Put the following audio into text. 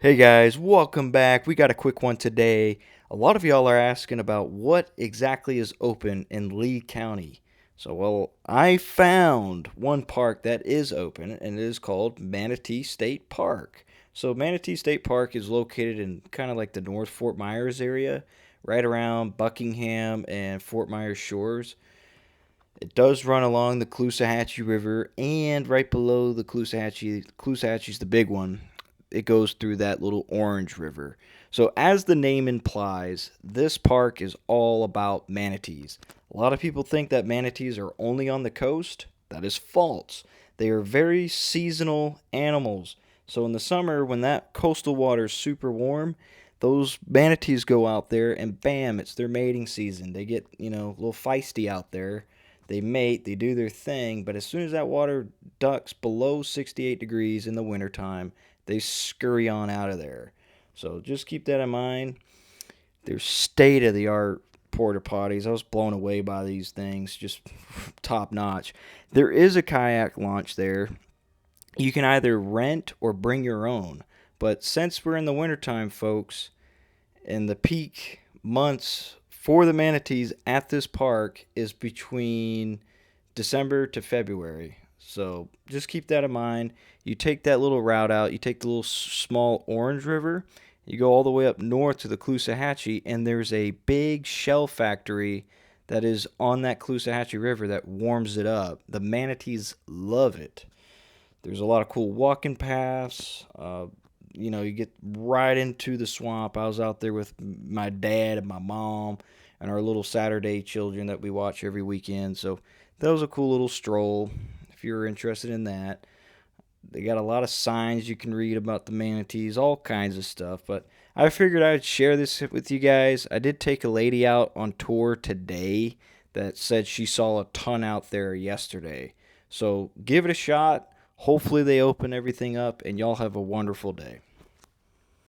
Hey guys, welcome back. We got a quick one today. A lot of y'all are asking about what exactly is open in Lee County. I found one park that is open, and it is called Manatee State Park. So, Manatee State Park is located in kind of like the North Fort Myers area, right around Buckingham and Fort Myers shores. It does run along the Caloosahatchee River, and right below the Caloosahatchee's the big one. It goes through that little orange river. So, as the name implies, this park is all about manatees. A lot of people think that manatees are only on the coast. That is false. They are very seasonal animals. So, in the summer, when that coastal water is super warm, those manatees go out there and bam, it's their mating season. They get, a little feisty out there. They mate, they do their thing, but as soon as that water ducks below 68 degrees in the wintertime, they scurry on out of there. So just keep that in mind. They're state of the art porta potties. I was blown away by these things, just top notch. There is a kayak launch there. You can either rent or bring your own. But since we're in the wintertime, folks, and the peak months for the manatees at this park is between December to February. So just keep that in mind. You take that little route out, you take the little small Orange River, you go all the way up north to the Caloosahatchee, and there's a big shell factory that is on that Caloosahatchee River that warms it up. The manatees love it. There's a lot of cool walking paths. You get right into the swamp. I was out there with my dad and my mom and our little Saturday children that we watch every weekend. So that was a cool little stroll if you're interested in that. They got a lot of signs you can read about the manatees, all kinds of stuff. But I figured I'd share this with you guys. I did take a lady out on tour today that said she saw a ton out there yesterday. So give it a shot. Hopefully, they open everything up, and y'all have a wonderful day.